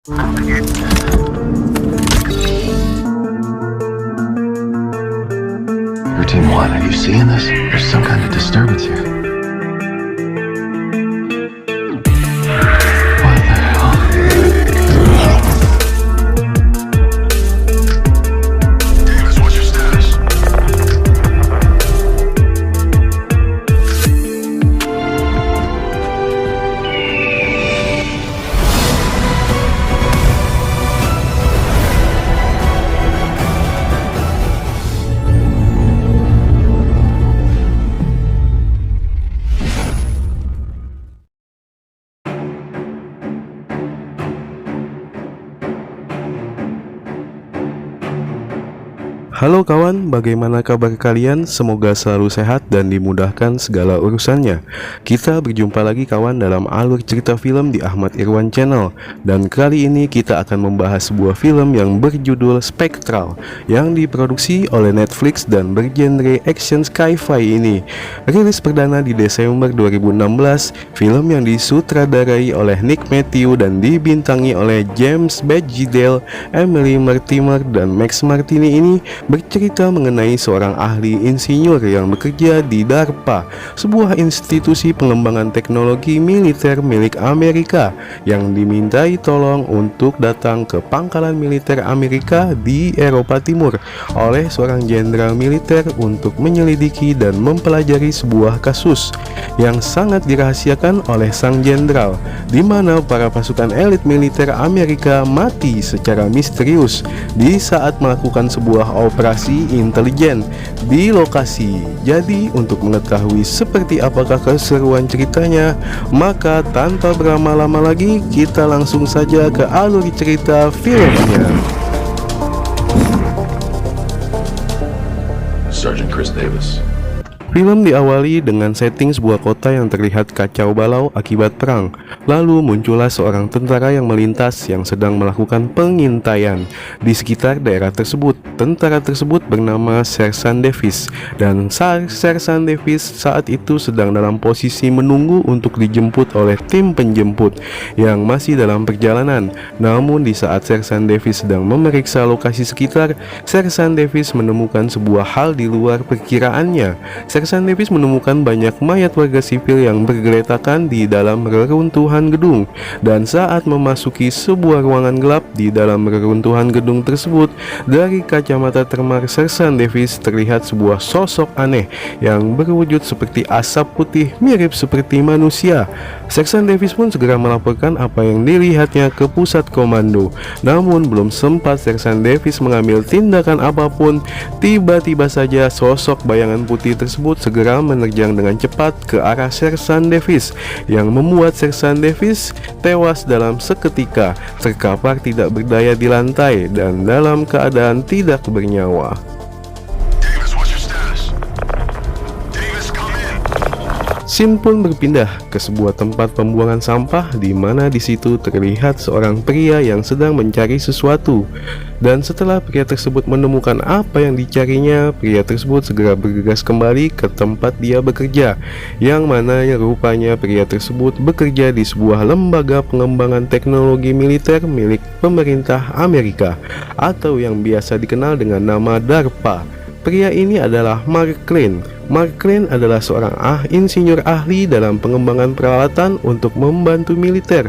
Routine 1, are you seeing this? There's some kind of disturbance here. What the hell? Davis, what's your status? Halo kawan, bagaimana kabar kalian? Semoga selalu sehat dan dimudahkan segala urusannya. Kita berjumpa lagi kawan dalam alur cerita film di Ahmad Irwan Channel. Dan kali ini kita akan membahas sebuah film yang berjudul Spectral, yang diproduksi oleh Netflix dan bergenre action sci-fi ini. Rilis perdana di Desember 2016, film yang disutradarai oleh Nick Matthew dan dibintangi oleh James Badgedale, Emily Mortimer, dan Max Martini ini bercerita mengenai seorang ahli insinyur yang bekerja di DARPA, sebuah institusi pengembangan teknologi militer milik Amerika, yang dimintai tolong untuk datang ke pangkalan militer Amerika di Eropa Timur oleh seorang jenderal militer untuk menyelidiki dan mempelajari sebuah kasus yang sangat dirahasiakan oleh sang jenderal, di mana para pasukan elit militer Amerika mati secara misterius di saat melakukan sebuah operasi intelijen di lokasi. Jadi untuk mengetahui seperti apakah keseruan ceritanya, maka tanpa berlama-lama lagi kita langsung saja ke alur cerita filmnya. Sergeant Chris Davis. Film diawali dengan setting sebuah kota yang terlihat kacau balau akibat perang. Lalu muncullah seorang tentara yang melintas yang sedang melakukan pengintaian di sekitar daerah tersebut. Tentara tersebut bernama Sersan Davis, dan Sersan Davis saat itu sedang dalam posisi menunggu untuk dijemput oleh tim penjemput yang masih dalam perjalanan. Namun di saat Sersan Davis sedang memeriksa lokasi sekitar, Sersan Davis menemukan sebuah hal di luar perkiraannya. Sersan Davis menemukan banyak mayat warga sipil yang bergeletakan di dalam reruntuhan gedung, dan saat memasuki sebuah ruangan gelap di dalam reruntuhan gedung tersebut, dari kacamata termar Sersan Davis terlihat sebuah sosok aneh yang berwujud seperti asap putih mirip seperti manusia. Sersan Davis pun segera melaporkan apa yang dilihatnya ke pusat komando. Namun belum sempat Sersan Davis mengambil tindakan apapun, tiba-tiba saja sosok bayangan putih tersebut segera menerjang dengan cepat ke arah Sersan Davis, yang membuat Sersan Davis tewas dalam seketika, terkapar tidak berdaya di lantai dan dalam keadaan tidak bernyawa. Davis, what's your status? Davis, come in. Scene pun berpindah ke sebuah tempat pembuangan sampah, di mana di situ terlihat seorang pria yang sedang mencari sesuatu. Dan setelah pria tersebut menemukan apa yang dicarinya, pria tersebut segera bergegas kembali ke tempat dia bekerja, yang mana rupanya pria tersebut bekerja di sebuah lembaga pengembangan teknologi militer milik pemerintah Amerika, atau yang biasa dikenal dengan nama DARPA. Pria ini adalah Mark Klein. Mark Klein adalah seorang insinyur ahli dalam pengembangan peralatan untuk membantu militer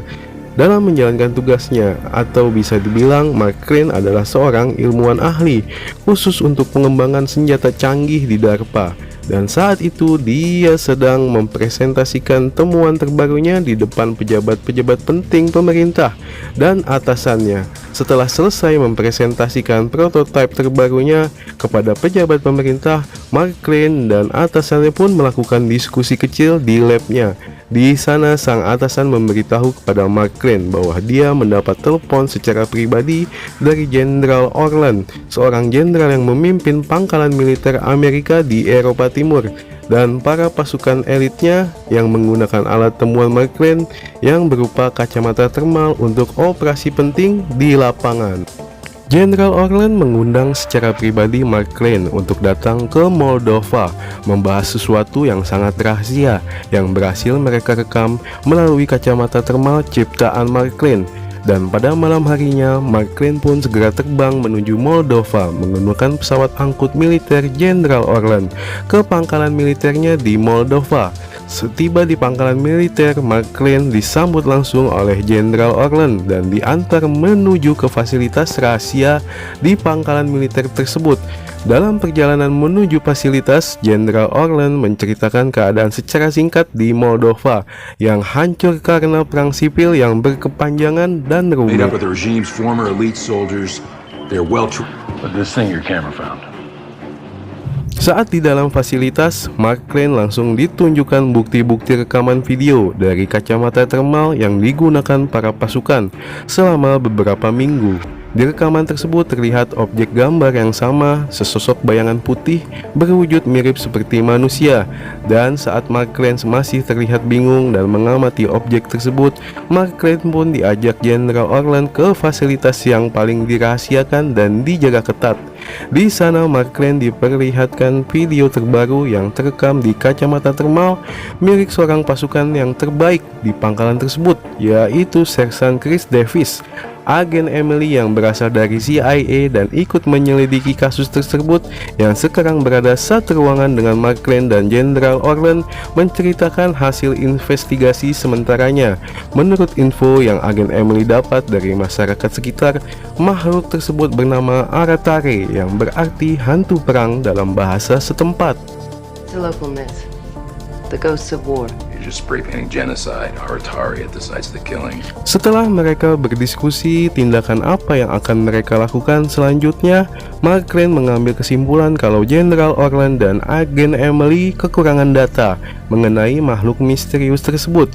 dalam menjalankan tugasnya, atau bisa dibilang Mark Klein adalah seorang ilmuwan ahli khusus untuk pengembangan senjata canggih di DARPA. Dan saat itu dia sedang mempresentasikan temuan terbarunya di depan pejabat-pejabat penting pemerintah dan atasannya. Setelah selesai mempresentasikan prototipe terbarunya kepada pejabat pemerintah, Mark Klein dan atasannya pun melakukan diskusi kecil di labnya. Di sana sang atasan memberitahu kepada Mark Klein bahwa dia mendapat telepon secara pribadi dari Jenderal Orlan, seorang jenderal yang memimpin pangkalan militer Amerika di Eropa Timur, dan para pasukan elitnya yang menggunakan alat temuan Mark Klein yang berupa kacamata termal untuk operasi penting di lapangan. Jenderal Orlan mengundang secara pribadi Mark Klein untuk datang ke Moldova membahas sesuatu yang sangat rahasia yang berhasil mereka rekam melalui kacamata termal ciptaan Mark Klein. Dan pada malam harinya, Mark Klein pun segera terbang menuju Moldova menggunakan pesawat angkut militer Jenderal Orlan ke pangkalan militernya di Moldova. Setiba di pangkalan militer, Mark Klein disambut langsung oleh Jenderal Orlan dan diantar menuju ke fasilitas rahasia di pangkalan militer tersebut. Dalam perjalanan menuju fasilitas, Jenderal Orlan menceritakan keadaan secara singkat di Moldova yang hancur karena perang sipil yang berkepanjangan dan rumit. Made up of the regime's former elite soldiers. They're well trained. But this thing your camera found. Saat di dalam fasilitas, Mark Klein langsung ditunjukkan bukti-bukti rekaman video dari kacamata termal yang digunakan para pasukan selama beberapa minggu. Di rekaman tersebut terlihat objek gambar yang sama, sesosok bayangan putih berwujud mirip seperti manusia. Dan saat Mark Klein masih terlihat bingung dan mengamati objek tersebut, Mark Klein pun diajak Jenderal Orlan ke fasilitas yang paling dirahasiakan dan dijaga ketat. Di sana Mark Klein diperlihatkan video terbaru yang terekam di kacamata termal milik seorang pasukan yang terbaik di pangkalan tersebut, yaitu Sersan Chris Davis, agen Emily yang berasal dari CIA dan ikut menyelidiki kasus tersebut, yang sekarang berada satu ruangan dengan Mark Klein dan Jenderal Orlan menceritakan hasil investigasi sementaranya. Menurut info yang agen Emily dapat dari masyarakat sekitar, makhluk tersebut bernama Aratare yang berarti hantu perang dalam bahasa setempat. It's a local myth. The ghosts of war. You're just spray painting genocide, Aratari at the sites of the killing. Setelah mereka berdiskusi tindakan apa yang akan mereka lakukan selanjutnya, Mark Klein mengambil kesimpulan kalau Jenderal Orlan dan agen Emily kekurangan data mengenai makhluk misterius tersebut.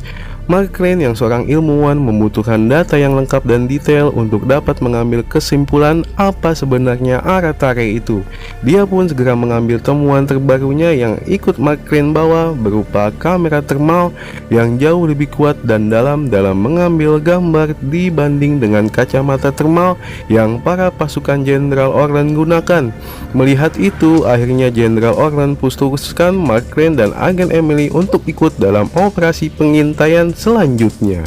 Mark Klein yang seorang ilmuwan membutuhkan data yang lengkap dan detail untuk dapat mengambil kesimpulan apa sebenarnya Aratare itu. Dia pun segera mengambil temuan terbarunya yang ikut Mark Klein bawa berupa kamera termal yang jauh lebih kuat dan dalam mengambil gambar dibanding dengan kacamata termal yang para pasukan Jenderal Orlan gunakan. Melihat itu, akhirnya Jenderal Orlan putuskan Mark Klein dan agen Emily untuk ikut dalam operasi pengintaian selanjutnya.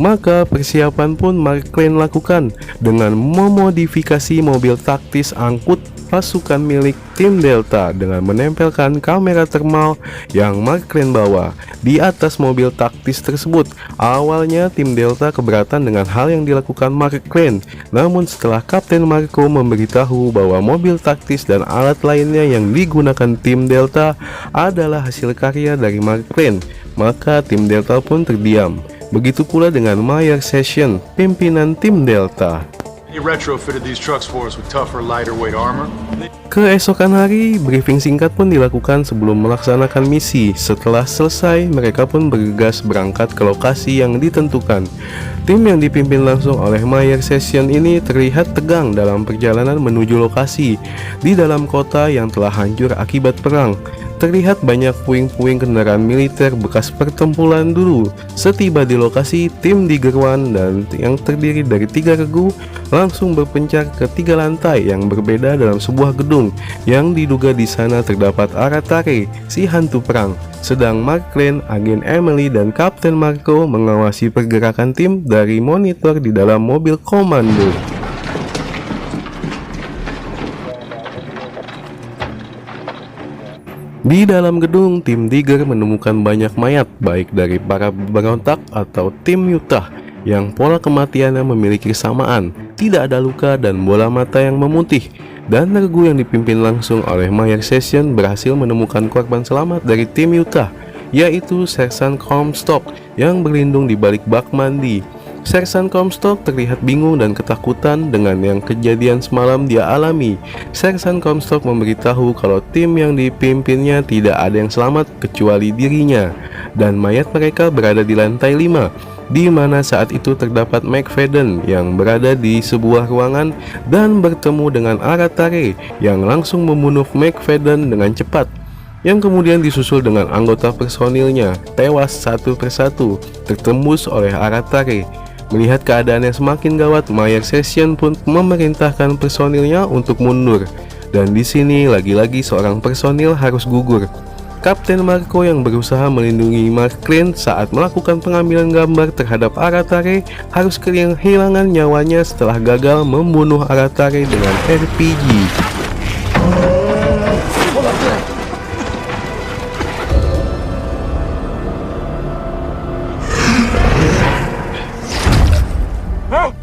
Maka persiapan pun Mark Klein lakukan dengan memodifikasi mobil taktis angkut pasukan milik tim Delta dengan menempelkan kamera termal yang Mark Klein bawa di atas mobil taktis tersebut. Awalnya tim Delta keberatan dengan hal yang dilakukan Mark Klein, namun setelah Kapten Marco memberitahu bahwa mobil taktis dan alat lainnya yang digunakan tim Delta adalah hasil karya dari Mark Klein, maka tim Delta pun terdiam. Begitu pula dengan Meyer Session, pimpinan tim Delta. He retrofitted these trucks for us with tougher, lighter weight armor. Keesokan hari, briefing singkat pun dilakukan sebelum melaksanakan misi. Setelah selesai, mereka pun bergegas berangkat ke lokasi yang ditentukan. Tim yang dipimpin langsung oleh Meyer Session ini terlihat tegang dalam perjalanan menuju lokasi di dalam kota yang telah hancur akibat perang. Terlihat banyak puing-puing kendaraan militer bekas pertempuran dulu. Setiba di lokasi, tim Digerwan dan yang terdiri dari 3 regu langsung berpencar ke 3 lantai yang berbeda dalam sebuah gedung yang diduga di sana terdapat Aratare, si hantu perang. Sedang Mark Klein, agen Emily dan Kapten Marco mengawasi pergerakan tim dari monitor di dalam mobil komando. Di dalam gedung, tim Digger menemukan banyak mayat, baik dari para pemberontak atau tim Utah, yang pola kematiannya memiliki kesamaan, tidak ada luka dan bola mata yang memutih. Dan regu yang dipimpin langsung oleh Meyer Session berhasil menemukan korban selamat dari tim Utah, yaitu Sersan Comstock yang berlindung di balik bak mandi. Sersan Comstock terlihat bingung dan ketakutan dengan yang kejadian semalam dia alami. Sersan Comstock memberitahu kalau tim yang dipimpinnya tidak ada yang selamat kecuali dirinya, dan mayat mereka berada di lantai 5, di mana saat itu terdapat McFadden yang berada di sebuah ruangan dan bertemu dengan Aratare yang langsung membunuh McFadden dengan cepat, yang kemudian disusul dengan anggota personilnya tewas satu persatu tertembus oleh Aratare. Melihat keadaan yang semakin gawat, Meyer Session pun memerintahkan personilnya untuk mundur. Dan di sini lagi-lagi seorang personil harus gugur. Kapten Marco yang berusaha melindungi Mark Crane saat melakukan pengambilan gambar terhadap Aratare harus kehilangan nyawanya setelah gagal membunuh Aratare dengan RPG.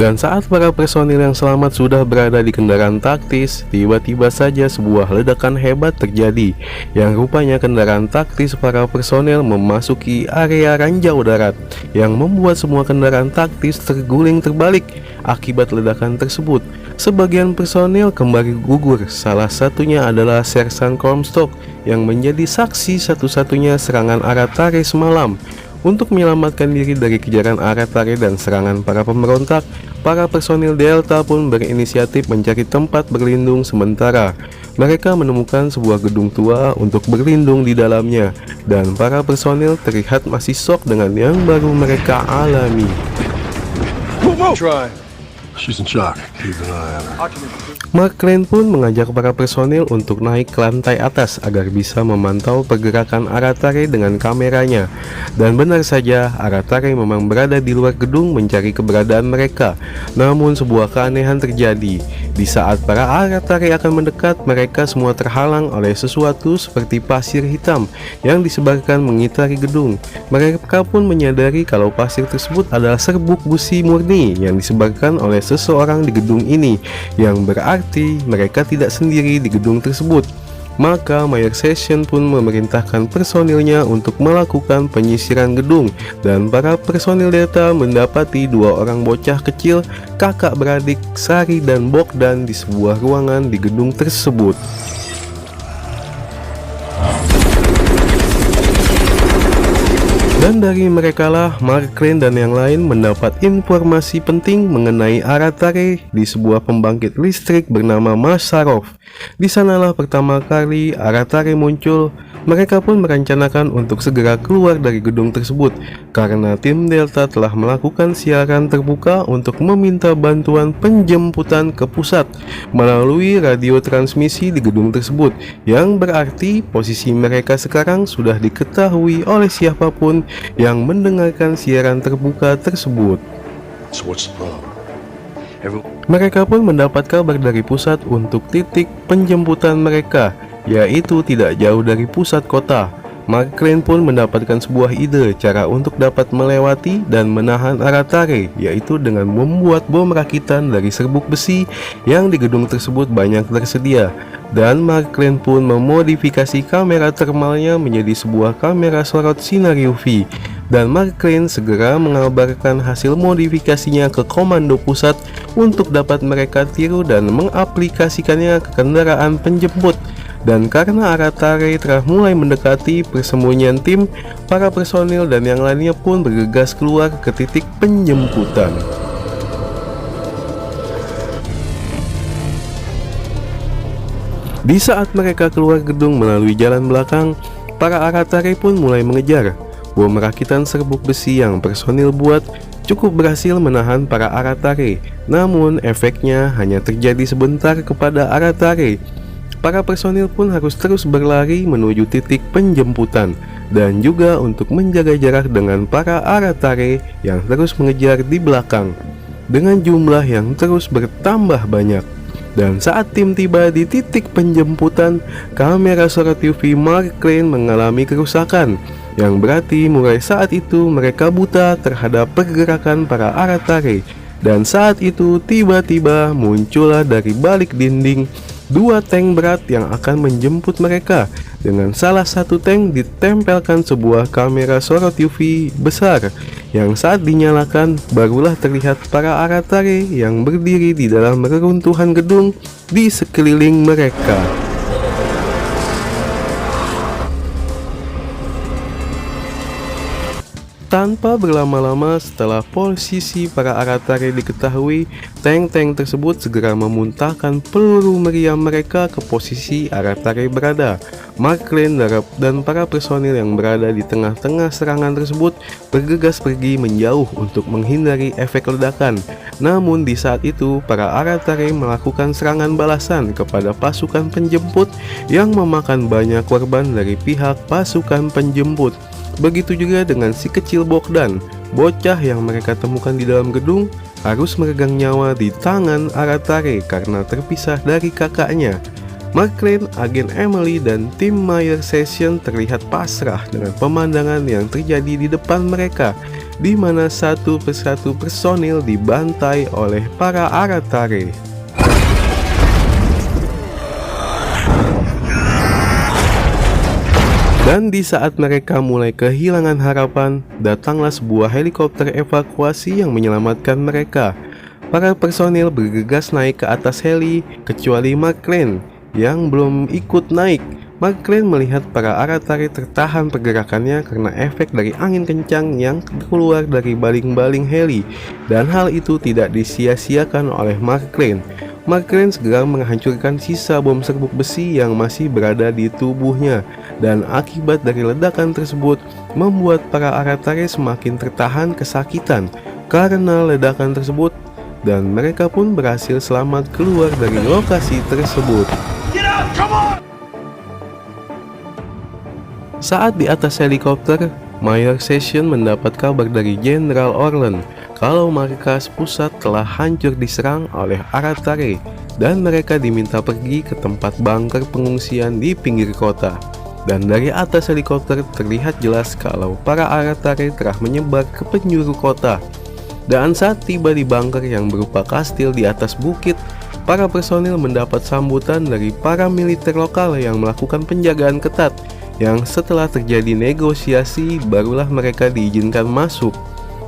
Dan saat para personil yang selamat sudah berada di kendaraan taktis, tiba-tiba saja sebuah ledakan hebat terjadi, yang rupanya kendaraan taktis para personil memasuki area ranjau darat, yang membuat semua kendaraan taktis terguling terbalik. Akibat ledakan tersebut, sebagian personil kembali gugur, salah satunya adalah Sersan Comstock yang menjadi saksi satu-satunya serangan Aratare semalam. Untuk menyelamatkan diri dari kejaran Aratare dan serangan para pemberontak, para personil Delta pun berinisiatif mencari tempat berlindung sementara. Mereka menemukan sebuah gedung tua untuk berlindung di dalamnya, dan para personil terlihat masih shock dengan yang baru mereka alami. Try. She's in shock. Keep an eye on her. Mark Crane pun mengajak para personil untuk naik ke lantai atas agar bisa memantau pergerakan Aratare dengan kameranya. Dan benar saja, Aratare memang berada di luar gedung mencari keberadaan mereka. Namun sebuah keanehan terjadi. Di saat para Aratare akan mendekat, mereka semua terhalang oleh sesuatu seperti pasir hitam yang disebarkan mengitari gedung. Mereka pun menyadari kalau pasir tersebut adalah serbuk busi murni yang disebarkan oleh seseorang di gedung ini, yang berarti mereka tidak sendiri di gedung tersebut. Maka Mayor Session pun memerintahkan personilnya untuk melakukan penyisiran gedung, dan para personil Delta mendapati dua orang bocah kecil, kakak beradik Sari dan Bogdan, di sebuah ruangan di gedung tersebut. Dan dari merekalah Mark Crane dan yang lain mendapat informasi penting mengenai Aratare di sebuah pembangkit listrik bernama Masarov. Di sanalah pertama kali Aratare muncul. Mereka pun merencanakan untuk segera keluar dari gedung tersebut karena tim Delta telah melakukan siaran terbuka untuk meminta bantuan penjemputan ke pusat melalui radio transmisi di gedung tersebut, yang berarti posisi mereka sekarang sudah diketahui oleh siapapun yang mendengarkan siaran terbuka tersebut. So what's the problem? Mereka pun mendapat kabar dari pusat untuk titik penjemputan mereka, yaitu tidak jauh dari pusat kota. Mark Crane pun mendapatkan sebuah ide cara untuk dapat melewati dan menahan Aratare, yaitu dengan membuat bom rakitan dari serbuk besi yang di gedung tersebut banyak tersedia. Dan Mark Crane pun memodifikasi kamera thermalnya menjadi sebuah kamera sorot sinar UV. Dan Mark Crane segera mengabarkan hasil modifikasinya ke komando pusat untuk dapat mereka tiru dan mengaplikasikannya ke kendaraan penjemput. Dan karena Aratare telah mulai mendekati persembunyian tim, para personil dan yang lainnya pun bergegas keluar ke titik penjemputan. Di saat mereka keluar gedung melalui jalan belakang, para Aratare pun mulai mengejar. Bom rakitan serbuk besi yang personil buat cukup berhasil menahan para Aratare, namun efeknya hanya terjadi sebentar kepada Aratare. Para personil pun harus terus berlari menuju titik penjemputan dan juga untuk menjaga jarak dengan para Aratare yang terus mengejar di belakang dengan jumlah yang terus bertambah banyak. Dan saat tim tiba di titik penjemputan, kamera sorot UV Mark Crane mengalami kerusakan, yang berarti mulai saat itu mereka buta terhadap pergerakan para Aratare. Dan saat itu tiba-tiba muncullah dari balik dinding dua tank berat yang akan menjemput mereka. Dengan salah satu tank ditempelkan sebuah kamera sorot UV besar, yang saat dinyalakan barulah terlihat para Aratare yang berdiri di dalam reruntuhan gedung di sekeliling mereka. Tanpa berlama-lama, setelah posisi para Aratare diketahui, tank-tank tersebut segera memuntahkan peluru meriam mereka ke posisi Aratare berada. Mark Lane dan para personil yang berada di tengah-tengah serangan tersebut bergegas pergi menjauh untuk menghindari efek ledakan. Namun di saat itu, para Aratare melakukan serangan balasan kepada pasukan penjemput yang memakan banyak korban dari pihak pasukan penjemput. Begitu juga dengan si kecil Bogdan, bocah yang mereka temukan di dalam gedung, harus meregang nyawa di tangan Aratare karena terpisah dari kakaknya. Mark Lane, agen Emily, dan tim Meyer Session terlihat pasrah dengan pemandangan yang terjadi di depan mereka, di mana satu persatu personil dibantai oleh para Aratare. Dan di saat mereka mulai kehilangan harapan, datanglah sebuah helikopter evakuasi yang menyelamatkan mereka. Para personil bergegas naik ke atas heli, kecuali Mark Lane yang belum ikut naik. Mark Lane melihat para Aratare tertahan pergerakannya karena efek dari angin kencang yang keluar dari baling-baling heli, dan hal itu tidak disia-siakan oleh Mark Lane. Mark Lane segera menghancurkan sisa bom serbuk besi yang masih berada di tubuhnya, dan akibat dari ledakan tersebut membuat para Aratare semakin tertahan kesakitan karena ledakan tersebut, dan mereka pun berhasil selamat keluar dari lokasi tersebut. Saat di atas helikopter, Meyer Session mendapat kabar dari Jenderal Orlan kalau markas pusat telah hancur diserang oleh Aratare dan mereka diminta pergi ke tempat bunker pengungsian di pinggir kota. Dan dari atas helikopter terlihat jelas kalau para Aratare telah menyebar ke penjuru kota. Dan saat tiba di bunker yang berupa kastil di atas bukit, para personil mendapat sambutan dari para militer lokal yang melakukan penjagaan ketat, yang setelah terjadi negosiasi barulah mereka diizinkan masuk.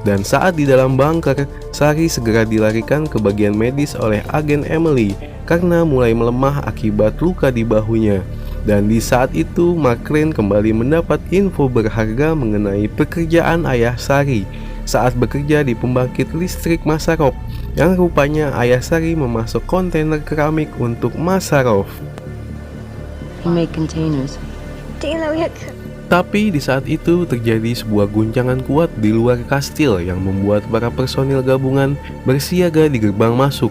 Dan saat di dalam bunker, Sari segera dilarikan ke bagian medis oleh agen Emily karena mulai melemah akibat luka di bahunya. Dan di saat itu, Mark Lane kembali mendapat info berharga mengenai pekerjaan ayah Sari saat bekerja di pembangkit listrik Masarov, yang rupanya ayah Sari memasok kontainer keramik untuk Masarov. He made containers. Tapi di saat itu terjadi sebuah guncangan kuat di luar kastil yang membuat para personil gabungan bersiaga di gerbang masuk.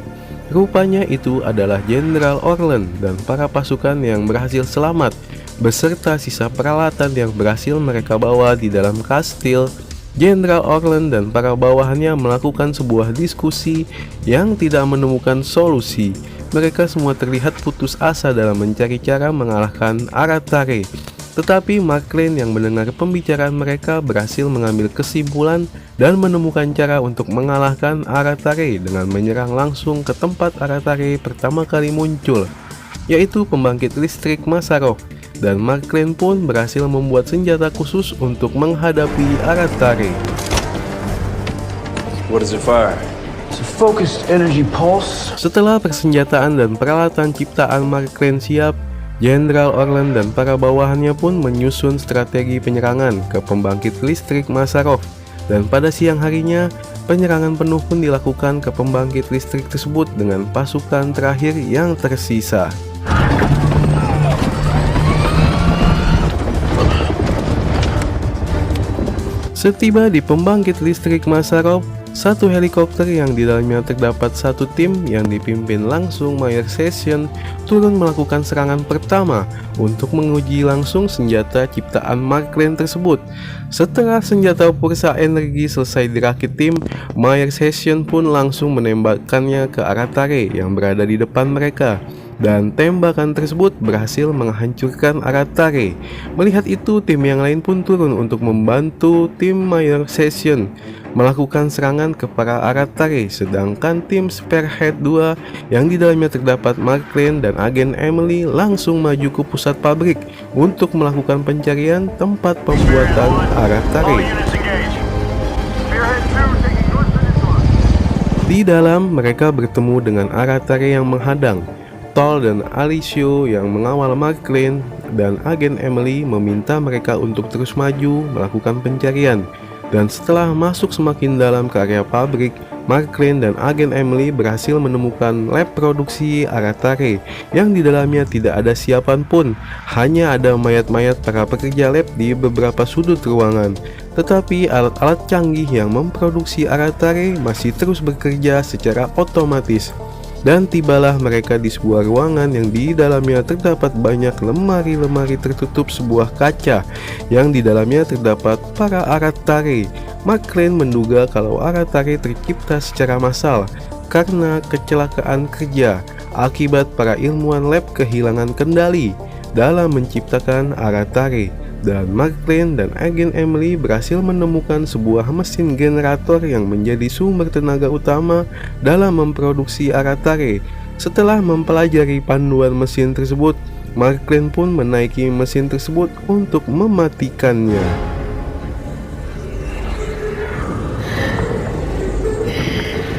Rupanya itu adalah Jenderal Orlan dan para pasukan yang berhasil selamat, beserta sisa peralatan yang berhasil mereka bawa di dalam kastil. Jenderal Orlan dan para bawahannya melakukan sebuah diskusi yang tidak menemukan solusi. Mereka semua terlihat putus asa dalam mencari cara mengalahkan Aratare. Tetapi Mark Lane yang mendengar pembicaraan mereka berhasil mengambil kesimpulan dan menemukan cara untuk mengalahkan Aratare dengan menyerang langsung ke tempat Aratare pertama kali muncul, yaitu pembangkit listrik Masarov. Dan Mark Lane pun berhasil membuat senjata khusus untuk menghadapi Aratare. What does it fire? It's a focused energy pulse. Setelah persenjataan dan peralatan ciptaan Mark Lane siap, Jenderal Orlan dan para bawahannya pun menyusun strategi penyerangan ke pembangkit listrik Masarov. Dan pada siang harinya, penyerangan penuh pun dilakukan ke pembangkit listrik tersebut dengan pasukan terakhir yang tersisa. Setiba di pembangkit listrik Masarov, satu helikopter yang di dalamnya terdapat satu tim yang dipimpin langsung Meyer Session turun melakukan serangan pertama untuk menguji langsung senjata ciptaan Mark Lane tersebut. Setelah senjata pulsa energi selesai dirakit tim, Meyer Session pun langsung menembakkannya ke Aratare yang berada di depan mereka. Dan tembakan tersebut berhasil menghancurkan Aratare. Melihat itu, tim yang lain pun turun untuk membantu tim Meyer Session melakukan serangan ke para Aratare, sedangkan tim Spearhead 2 yang di dalamnya terdapat Mark Lane dan agen Emily langsung maju ke pusat pabrik untuk melakukan pencarian tempat pembuatan Aratare. Di dalam, mereka bertemu dengan Aratare yang menghadang. Tol dan Alicio yang mengawal Mark Lane dan agen Emily meminta mereka untuk terus maju melakukan pencarian. Dan setelah masuk semakin dalam ke area pabrik, Mark Crane dan agen Emily berhasil menemukan lab produksi Aratare yang di dalamnya tidak ada siapapun, hanya ada mayat-mayat para pekerja lab di beberapa sudut ruangan. Tetapi alat-alat canggih yang memproduksi Aratare masih terus bekerja secara otomatis. Dan tibalah mereka di sebuah ruangan yang di dalamnya terdapat banyak lemari-lemari tertutup sebuah kaca yang di dalamnya terdapat para Aratare. Mark Crane menduga kalau Aratare tercipta secara massal karena kecelakaan kerja akibat para ilmuwan lab kehilangan kendali dalam menciptakan Aratare. Dan Mark Crane dan agen Emily berhasil menemukan sebuah mesin generator yang menjadi sumber tenaga utama dalam memproduksi Aratare. Setelah mempelajari panduan mesin tersebut, Mark Crane pun menaiki mesin tersebut untuk mematikannya.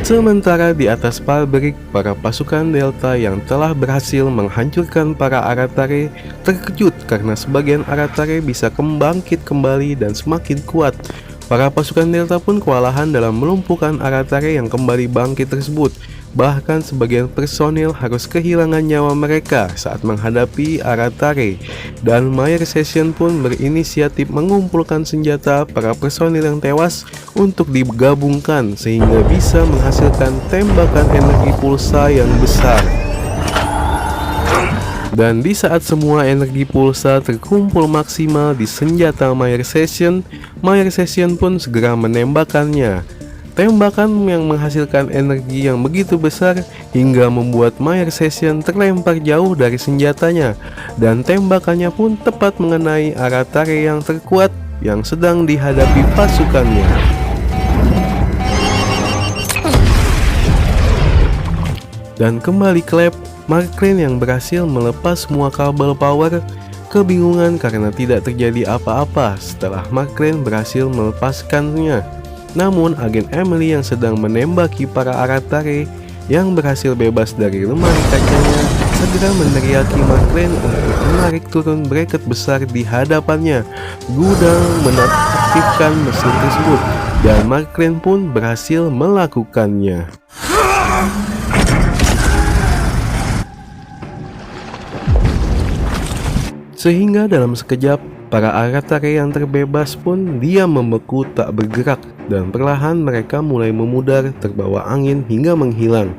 Sementara di atas pabrik, para pasukan Delta yang telah berhasil menghancurkan para Aratare terkejut karena sebagian Aratare bisa bangkit kembali dan semakin kuat. Para pasukan Delta pun kewalahan dalam melumpuhkan Aratare yang kembali bangkit tersebut. Bahkan sebagian personil harus kehilangan nyawa mereka saat menghadapi Aratare. Dan Mayor Session pun berinisiatif mengumpulkan senjata para personil yang tewas untuk digabungkan sehingga bisa menghasilkan tembakan energi pulsa yang besar. Dan di saat semua energi pulsa terkumpul maksimal di senjata Mayor Session pun segera menembakkannya. Tembakan yang menghasilkan energi yang begitu besar hingga membuat Mayor Session terlempar jauh dari senjatanya, dan tembakannya pun tepat mengenai Aratare yang terkuat yang sedang dihadapi pasukannya. Dan kembali ke lab, Mark Crane yang berhasil melepas semua kabel power kebingungan karena tidak terjadi apa-apa setelah Mark Crane berhasil melepaskannya. Namun agen Emily yang sedang menembaki para Aratare yang berhasil bebas dari lemari kacanya segera meneriaki Mark Crane untuk menarik turun bracket besar di hadapannya guna menaktifkan mesin tersebut, dan Mark Crane pun berhasil melakukannya. Sehingga dalam sekejap para Aratare yang terbebas pun diam membeku tak bergerak, dan perlahan mereka mulai memudar terbawa angin hingga menghilang.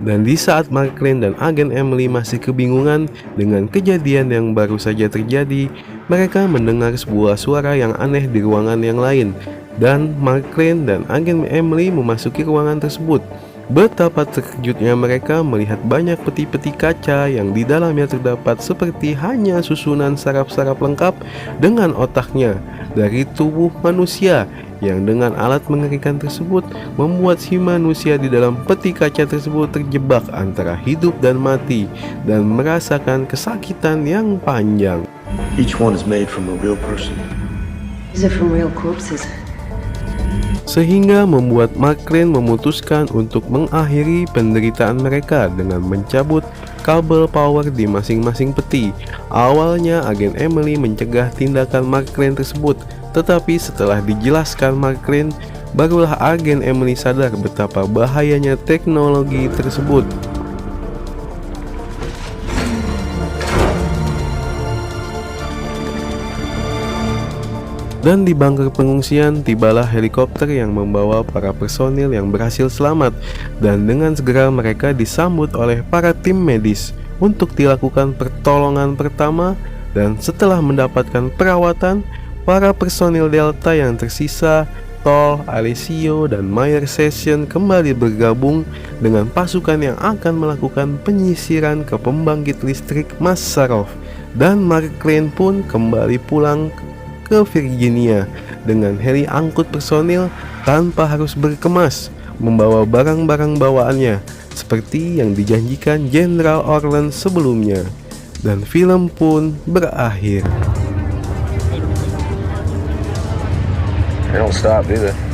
Dan di saat Mark Crane dan agen Emily masih kebingungan dengan kejadian yang baru saja terjadi, mereka mendengar sebuah suara yang aneh di ruangan yang lain, dan Mark Crane dan agen Emily memasuki ruangan tersebut. Betapa terkejutnya mereka melihat banyak peti-peti kaca yang di dalamnya terdapat seperti hanya susunan saraf-saraf lengkap dengan otaknya dari tubuh manusia, yang dengan alat mengerikan tersebut membuat si manusia di dalam peti kaca tersebut terjebak antara hidup dan mati dan merasakan kesakitan yang panjang. Each one is made from a real person. These are from real corpses. Sehingga membuat Mark Crane memutuskan untuk mengakhiri penderitaan mereka dengan mencabut kabel power di masing-masing peti. Awalnya agen Emily mencegah tindakan Mark Crane tersebut, tetapi setelah dijelaskan Mark Crane, barulah agen Emily sadar betapa bahayanya teknologi tersebut. Dan di bunker pengungsian tibalah helikopter yang membawa para personil yang berhasil selamat, dan dengan segera mereka disambut oleh para tim medis untuk dilakukan pertolongan pertama. Dan setelah mendapatkan perawatan, para personil Delta yang tersisa, Tol, Alessio, dan Mayor Session kembali bergabung dengan pasukan yang akan melakukan penyisiran ke pembangkit listrik Mazarov. Dan Mark Crane pun kembali pulang ke Virginia dengan heli angkut personil tanpa harus berkemas, membawa barang-barang bawaannya seperti yang dijanjikan Jenderal Orlan sebelumnya. Dan film pun berakhir. They don't stop, do they?